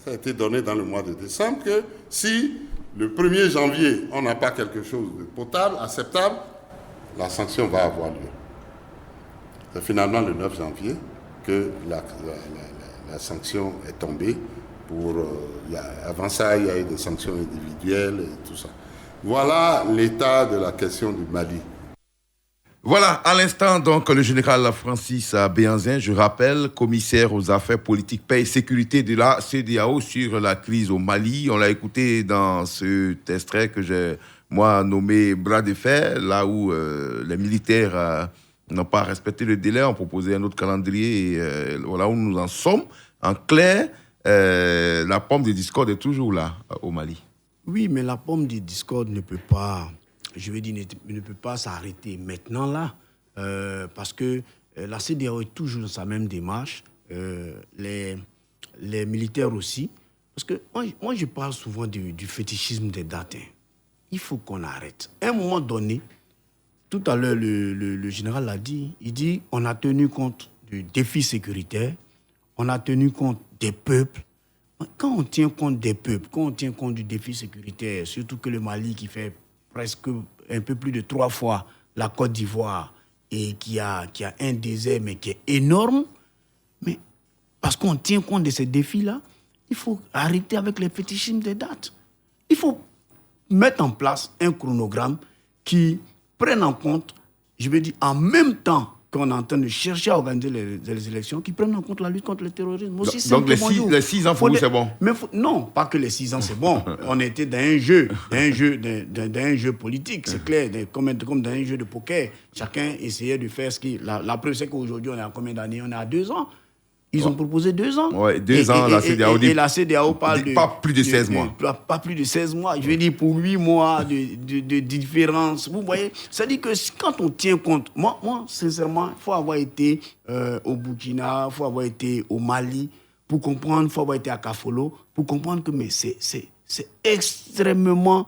S3: Ça a été donné dans le mois de décembre que si le 1er janvier, on n'a pas quelque chose de potable, acceptable, la sanction va avoir lieu. C'est finalement le 9 janvier que la sanction est tombée. Avant ça, il y a eu des sanctions individuelles et tout ça. Voilà l'état de la question du Mali.
S1: Voilà, à l'instant, donc, le général Francis Béhanzin, je rappelle, commissaire aux affaires politiques, paix et sécurité de la CEDEAO sur la crise au Mali. On l'a écouté dans cet extrait que j'ai, moi, nommé Bras de fer, là où les militaires n'ont pas respecté le délai, ont proposé un autre calendrier, et voilà où nous en sommes. En clair, la pomme de discorde est toujours là, au Mali.
S4: Oui, mais la pomme de discorde ne peut pas... ne peut pas s'arrêter maintenant là, parce que la CEDEAO est toujours dans sa même démarche, les militaires aussi. Parce que moi je parle souvent du fétichisme des dates. Il faut qu'on arrête. À un moment donné, tout à l'heure, le général l'a dit. Il dit on a tenu compte du défi sécuritaire, on a tenu compte des peuples. Quand on tient compte des peuples, quand on tient compte du défi sécuritaire, surtout que le Mali qui fait presque un peu plus de 3 fois la Côte d'Ivoire et qui a un désert mais qui est énorme, mais parce qu'on tient compte de ces défis-là, il faut arrêter avec les fétichismes des dates. Il faut mettre en place un chronogramme qui prenne en compte, je veux dire, en même temps qu'on est en train de chercher à organiser les élections, qui prennent en compte la lutte contre le terrorisme. Aussi
S1: donc les 6 ans pour vous, c'est bon?
S4: Non, pas que les 6 ans, c'est bon. On était dans un jeu, d'un jeu politique, c'est clair, comme dans un jeu de poker. Chacun essayait de faire ce qu'il... La preuve, c'est qu'aujourd'hui, on est à combien d'années? On est à 2 ans. Ils ont proposé 2 ans.
S1: Oui, 2 ans, la CEDEAO dit...
S4: Et la CEDEAO parle de...
S1: Pas plus de 16 mois.
S4: Pas plus de 16 mois. Je veux dire, pour 8 mois de différence. Vous voyez, c'est-à-dire que quand on tient compte... Moi sincèrement, il faut avoir été au Burkina, il faut avoir été au Mali pour comprendre, il faut avoir été à Kafolo pour comprendre que mais c'est extrêmement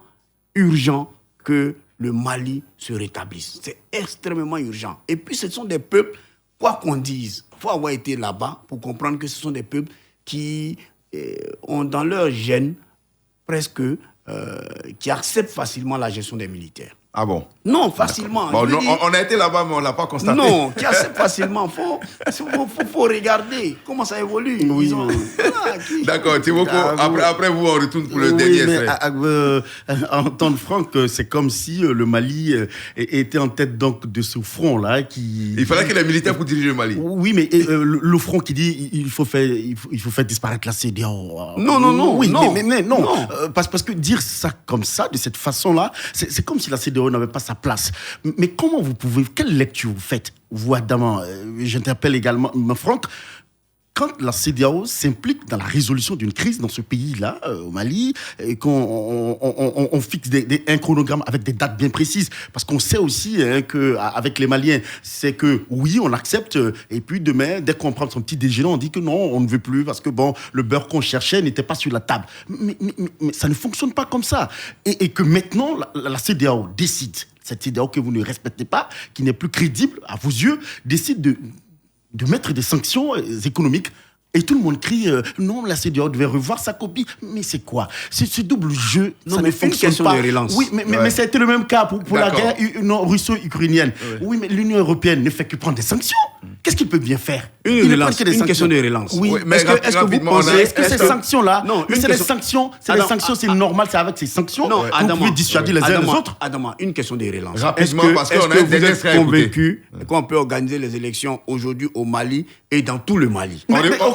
S4: urgent que le Mali se rétablisse. C'est extrêmement urgent. Et puis, ce sont des peuples, quoi qu'on dise, il faut avoir été là-bas pour comprendre que ce sont des peuples qui ont dans leur gène presque, qui acceptent facilement la gestion des militaires.
S1: Ah bon?
S4: Non, facilement.
S1: Bon, on a été là-bas, mais on ne l'a pas constaté.
S4: Non, qui acceptent facilement. Faut regarder comment ça évolue.
S2: Oui,
S1: D'accord, Timoko, après vous, on retourne pour le dernier extrait.
S2: Entendre Franck, c'est comme si le Mali était en tête donc, de ce front-là.
S1: Il fallait que les militaires pour diriger le Mali.
S2: Oui, mais le front qui dit il faut faire disparaître la CEDEAO.
S4: Non.
S2: Oui, mais non. Parce que dire ça comme ça, de cette façon-là, c'est comme si la CEDEAO n'avait pas sa place. Mais comment vous pouvez... Quelle lecture vous faites, vous, Adam? J'interpelle également Franck. Quand la CEDEAO s'implique dans la résolution d'une crise dans ce pays-là, au Mali, et qu'on fixe un chronogramme avec des dates bien précises, parce qu'on sait aussi qu'avec les Maliens, c'est que oui, on accepte, et puis demain, dès qu'on prend son petit déjeuner, on dit que non, on ne veut plus, parce que bon, le beurre qu'on cherchait n'était pas sur la table. Mais ça ne fonctionne pas comme ça. Et que maintenant, la CEDEAO décide, cette CEDEAO que vous ne respectez pas, qui n'est plus crédible à vos yeux, décide de mettre des sanctions économiques. Et tout le monde crie non, la CEDEAO devait revoir sa copie. Mais c'est quoi? Ce double jeu,
S4: non,
S2: ça ne fonctionne pas.
S4: De relance.
S2: Oui, mais ça a été le même cas pour la guerre russo-ukrainienne. Oui, mais l'Union européenne ne fait que prendre des sanctions. Qu'est-ce qu'il peut bien faire?
S4: Une question de relance.
S2: Oui, mais est-ce que vous pensez que ces sanctions-là, c'est les sanctions, c'est normal, c'est avec ces sanctions que vous pouvez dissuader les uns les autres?
S4: Adama, une question de relance.
S1: Rapidement, parce qu'on a
S4: vous êtes convaincu qu'on peut organiser les élections aujourd'hui au Mali et dans tout le Mali?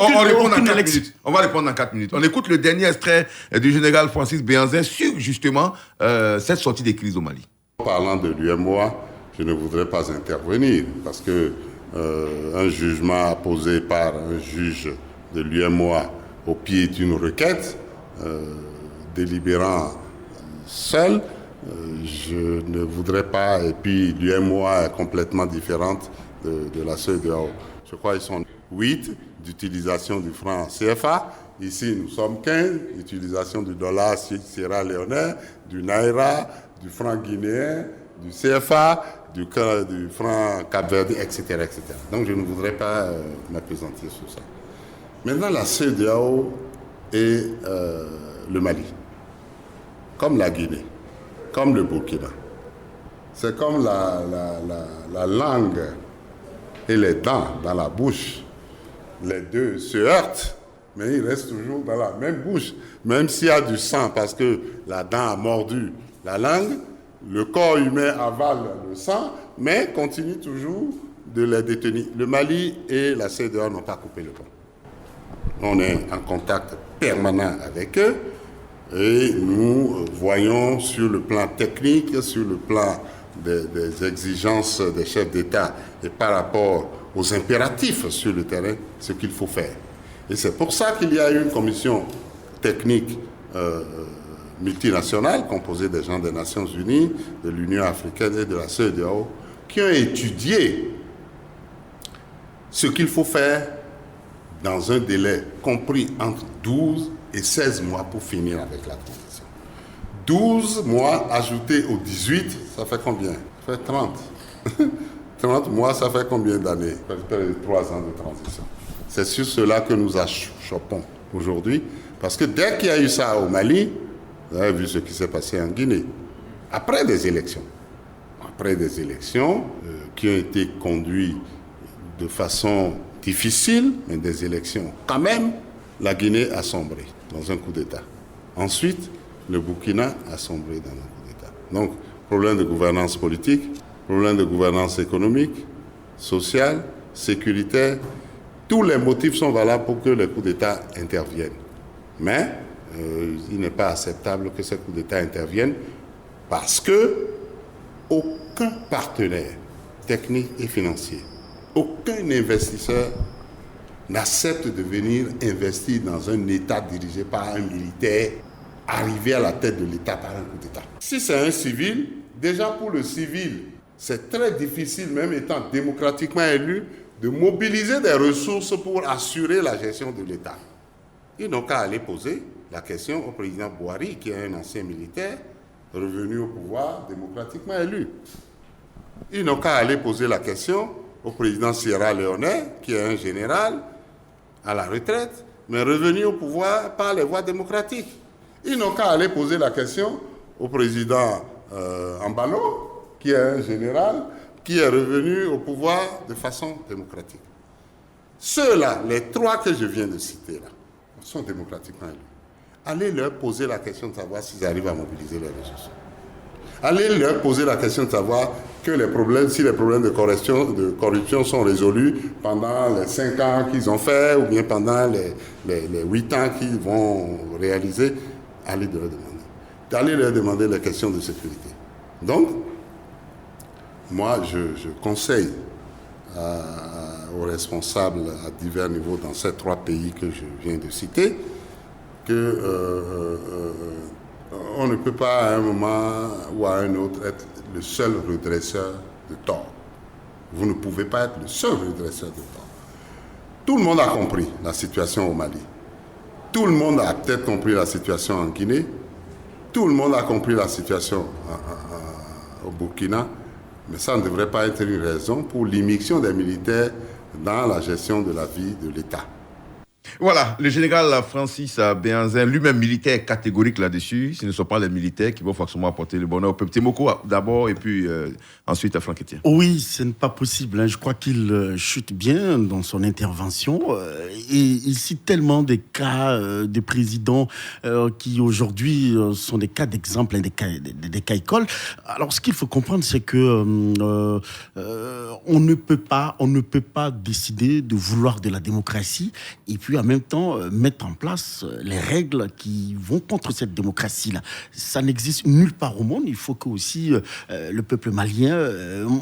S1: On répond dans 4 minutes. On va répondre dans 4 minutes. On écoute le dernier extrait du général Francis Béhanzin sur justement cette sortie des crises au Mali.
S3: Parlant de l'UMOA, je ne voudrais pas intervenir parce que un jugement apposé par un juge de l'UMOA au pied d'une requête, délibérant seul, je ne voudrais pas. Et puis l'UMOA est complètement différente de la CEDEAO. Je crois qu'ils sont 8 d'utilisation du franc CFA. Ici, nous sommes 15, utilisation du dollar sierra-léonais, du naira, du franc guinéen, du CFA, du franc cap-verdien, etc., etc. Donc, je ne voudrais pas m'appesantir sur ça. Maintenant, la CEDEAO et le Mali, comme la Guinée, comme le Burkina, c'est comme la langue et les dents dans la bouche. Les deux se heurtent, mais ils restent toujours dans la même bouche, même s'il y a du sang, parce que la dent a mordu la langue, le corps humain avale le sang, mais continue toujours de les détenir. Le Mali et la CEDEAO n'ont pas coupé le pont. On est en contact permanent avec eux et nous voyons sur le plan technique, sur le plan des exigences des chefs d'État et par rapport aux impératifs sur le terrain, ce qu'il faut faire. Et c'est pour ça qu'il y a une commission technique multinationale composée des gens des Nations Unies, de l'Union africaine et de la CEDEAO qui ont étudié ce qu'il faut faire dans un délai compris entre 12 et 16 mois pour finir avec la transition. 12 mois ajoutés aux 18, ça fait combien? Ça fait 30. 30 mois, ça fait combien d'années? Ça fait 3 ans de transition. C'est sur cela que nous achoppons aujourd'hui, parce que dès qu'il y a eu ça au Mali, vous avez vu ce qui s'est passé en Guinée, après des élections qui ont été conduites de façon difficile, mais des élections quand même, la Guinée a sombré dans un coup d'État. Ensuite, le Burkina a sombré dans un coup d'État. Donc, problème de gouvernance politique, problème de gouvernance économique, sociale, sécuritaire, tous les motifs sont valables pour que les coups d'État interviennent. Mais il n'est pas acceptable que ces coups d'État interviennent parce que aucun partenaire technique et financier, aucun investisseur n'accepte de venir investir dans un État dirigé par un militaire, arrivé à la tête de l'État par un coup d'État. Si c'est un civil, déjà pour le civil, c'est très difficile, même étant démocratiquement élu, de mobiliser des ressources pour assurer la gestion de l'État. Ils n'ont qu'à aller poser la question au président Bouhari, qui est un ancien militaire, revenu au pouvoir, démocratiquement élu. Ils n'ont qu'à aller poser la question au président Sierra Leone, qui est un général à la retraite, mais revenu au pouvoir par les voies démocratiques. Ils n'ont qu'à aller poser la question au président Ambalo, qui est un général, qui est revenu au pouvoir de façon démocratique. Ceux-là, les 3 que je viens de citer là, sont démocratiquement élus. Allez leur poser la question de savoir s'ils arrivent à mobiliser les ressources. Allez leur poser la question de savoir que si les problèmes de corruption sont résolus pendant les 5 ans qu'ils ont fait ou bien pendant les 8 ans qu'ils vont réaliser, allez leur demander. Allez leur demander les questions de sécurité. Donc, moi, je conseille aux responsables à divers niveaux dans ces 3 pays que je viens de citer que on ne peut pas à un moment ou à un autre être le seul redresseur de tort. Vous ne pouvez pas être le seul redresseur de tort. Tout le monde a compris la situation au Mali. Tout le monde a peut-être compris la situation en Guinée. Tout le monde a compris la situation au Burkina. Mais ça ne devrait pas être une raison pour l'immixtion des militaires dans la gestion de la vie de l'État.
S1: Voilà, le général Francis Béhanzin, lui-même militaire catégorique là-dessus. Ce ne sont pas les militaires qui vont forcément apporter le bonheur au peuple. Timoko d'abord et puis ensuite à Franck Etienne.
S2: Oui, ce n'est pas possible. Hein. Je crois qu'il chute bien dans son intervention. Et il cite tellement des cas de présidents qui aujourd'hui sont des cas d'exemple, des cas écoles. Alors ce qu'il faut comprendre, c'est que on ne peut pas décider de vouloir de la démocratie et puis en même temps mettre en place les règles qui vont contre cette démocratie-là. Ça n'existe nulle part au monde. Il faut que aussi le peuple malien,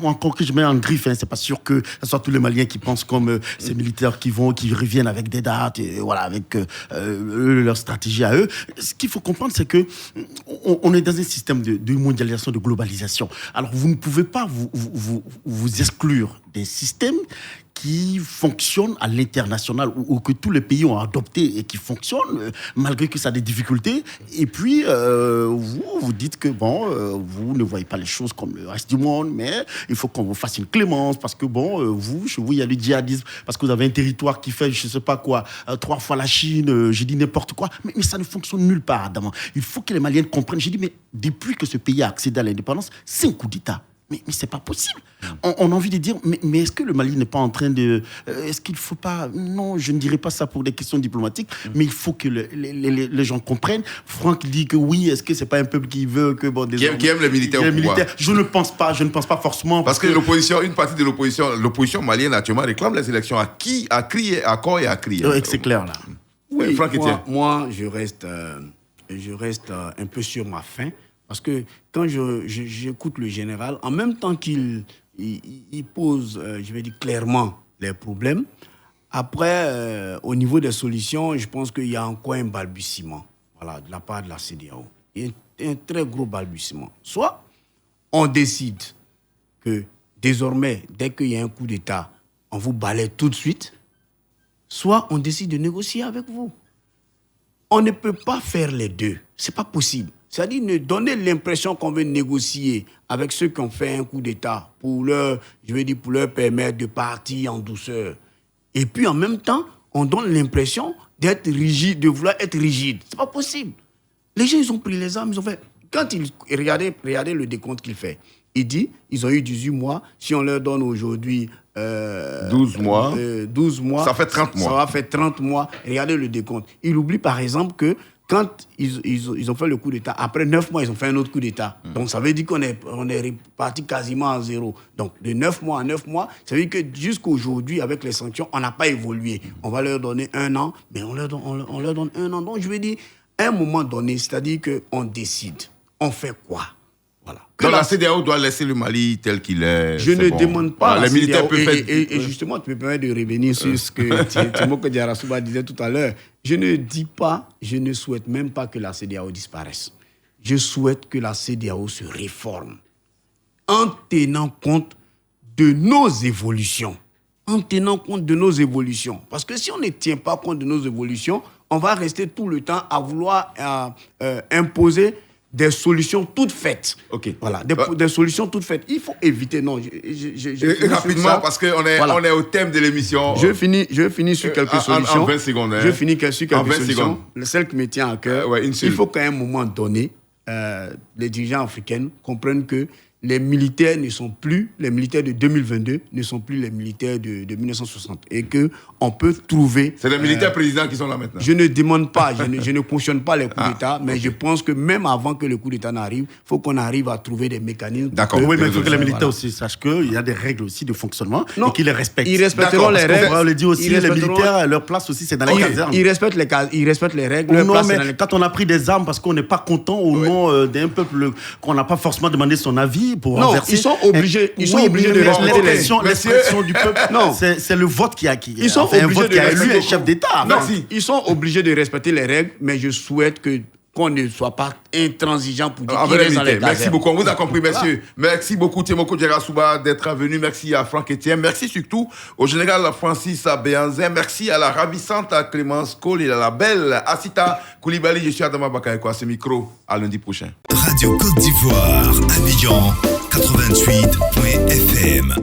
S2: encore que je mets en griffe, hein, c'est pas sûr que ce soit tous les Maliens qui pensent comme ces militaires qui reviennent avec des dates, et voilà, avec leur stratégie à eux. Ce qu'il faut comprendre, c'est que on est dans un système de mondialisation, de globalisation. Alors vous ne pouvez pas vous exclure des systèmes qui fonctionnent à l'international ou que tous les pays ont adopté et qui fonctionnent malgré que ça a des difficultés. Et puis, vous dites que, vous ne voyez pas les choses comme le reste du monde, mais il faut qu'on vous fasse une clémence parce que, chez vous, il y a le djihadisme, parce que vous avez un territoire qui fait, je ne sais pas quoi, 3 fois la Chine, j'ai dit n'importe quoi. Mais ça ne fonctionne nulle part, Adam. Il faut que les Maliens comprennent. J'ai dit, mais depuis que ce pays a accédé à l'indépendance, c'est un coup d'État. Mais c'est pas possible. On a envie de dire, mais est-ce que le Mali n'est pas en train de... Est-ce qu'il ne faut pas... Non, je ne dirais pas ça pour des questions diplomatiques, mais il faut que les gens comprennent. Franck dit que oui, est-ce que ce n'est pas un peuple qui veut que...
S1: Qui aime les militaires au pouvoir.
S2: Je ne pense pas forcément.
S1: Parce que une partie de l'opposition malienne actuellement réclame les élections à crier, à corps et à crier.
S2: C'est clair, là.
S4: Oui, moi, je reste un peu sur ma faim. Parce que quand j'écoute le général, en même temps qu'il pose, je vais dire clairement, les problèmes, après, au niveau des solutions, je pense qu'il y a encore un balbutiement, de la part de la CEDEAO. Il y a un très gros balbutiement. Soit on décide que désormais, dès qu'il y a un coup d'État, on vous balaie tout de suite, soit on décide de négocier avec vous. On ne peut pas faire les deux. C'est pas possible. C'est-à-dire ne donner l'impression qu'on veut négocier avec ceux qui ont fait un coup d'État pour leur permettre de partir en douceur. Et puis en même temps, on donne l'impression d'être rigide, de vouloir être rigide. C'est pas possible. Les gens, ils ont pris les armes, ils ont fait... Regardez le décompte qu'il fait. Il dit, ils ont eu 18 mois. Si on leur donne aujourd'hui...
S1: 12 mois.
S4: 12 mois.
S1: Ça fait 30 mois.
S4: Ça va faire 30 mois. Regardez le décompte. Il oublie par exemple que quand ils ont fait le coup d'État, après 9 mois, ils ont fait un autre coup d'État. Donc ça veut dire qu'on est reparti quasiment à zéro. Donc de 9 mois à 9 mois, ça veut dire que jusqu'à aujourd'hui, avec les sanctions, on n'a pas évolué. On va leur donner 1 an, mais on leur donne 1 an. Donc je veux dire, à un moment donné, c'est-à-dire qu'on décide. On fait quoi? Voilà.
S1: Donc la CEDEAO doit laisser le Mali tel qu'il est.
S4: Je ne demande pas.
S1: Les militaires peuvent faire...
S4: Et justement, tu me permets de revenir sur ce que Timoka Diarra-Souba disait tout à l'heure. Je ne dis pas, je ne souhaite même pas que la CEDEAO disparaisse. Je souhaite que la CEDEAO se réforme en tenant compte de nos évolutions. Parce que si on ne tient pas compte de nos évolutions, on va rester tout le temps à vouloir imposer des solutions toutes faites.
S1: Ok.
S4: Voilà, des solutions toutes faites. Il faut éviter. Non,
S1: rapidement, parce qu'on est, on est au thème de l'émission.
S4: Je finis sur quelques solutions.
S1: En 20 secondes.
S4: Je finis sur quelques solutions.
S1: Secondes.
S4: Celle qui me tient à cœur. Il faut qu'à un moment donné, les dirigeants africains comprennent que les militaires de 2022 ne sont plus les militaires de 1960. Et qu'on peut trouver...
S1: C'est les militaires présidents qui sont là maintenant.
S4: Je ne demande pas, je ne cautionne pas les coups d'État, mais je pense que même avant que le coup d'État n'arrive, il faut qu'on arrive à trouver des mécanismes.
S2: D'accord. Oui, mais il faut que les militaires aussi sachent qu'il y a des règles aussi de fonctionnement et qu'ils les respectent.
S4: Ils respecteront les règles.
S2: On le dit aussi, les militaires, leur place aussi, c'est dans les casernes.
S4: Ils respectent les règles.
S2: Non, mais quand on a pris des armes parce qu'on n'est pas content au nom d'un peuple qu'on n'a pas forcément demandé son avis pour renverser...
S4: Ils sont obligés de respecter
S2: l'expression du peuple. Non, c'est le vote qui a
S4: ils sont obligés
S2: qui a élu un chef d'État.
S4: Ils sont obligés de respecter les règles, mais je souhaite qu'on ne soit pas intransigeant pour dire qu'il reste dans les casernes.
S1: Merci beaucoup, on vous a compris, messieurs. Merci beaucoup, Timoka Diarra-Souba, d'être venu. Merci à Franck Etienne. Merci surtout au général Francis Béhanzin. Merci à la ravissante Clémence Cole et à la belle Assita Koulibaly. Je suis Adama Bakayoko à ce micro. À lundi prochain.
S5: Radio Côte d'Ivoire, Abidjan 88.fm.